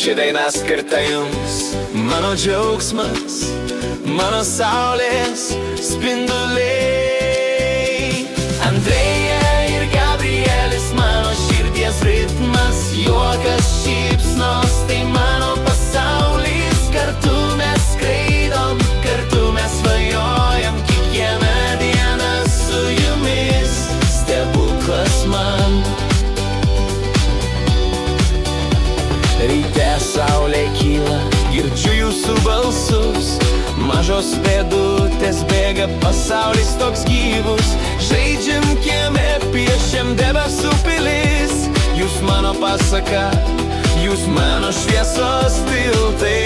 ši daina skirta jums. Mano džiaugsmas, mano saulės spinduliai. Andrėja ir Gabrielis, mano širdies ritmas, juokas, šypsnos, tai mano pasaulis. Kartu mes skraidom, kartu mes svajojam, kiekvieną dieną su jumis. Stebuklas man. Ryte saulė kyla, girdžiu jūsų balsus. Mažos pėdutės bėga, pasaulis toks gyvus. Žaidžiam kieme, piešiam debesų pilis. Jūs mano pasaka, jūs mano šviesos tiltai.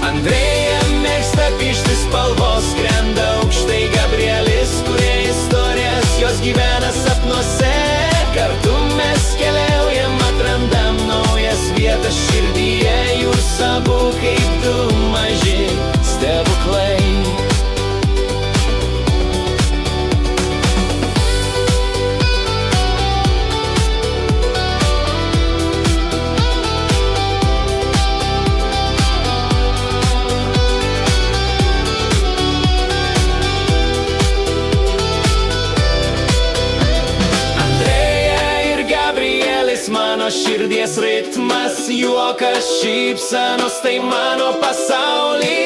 Andrėja mėgsta piešti spalvos, skrenda aukštai. Gabrielis kuria istorijas, jos gyvena sapnuose. Kartu mes keliaujam, atrandam naujas vietas širdyje. Jūs abu kaip du maži stebuklai. Mano širdies ritmas, juokas, šypsenos, tai mano pasaulis.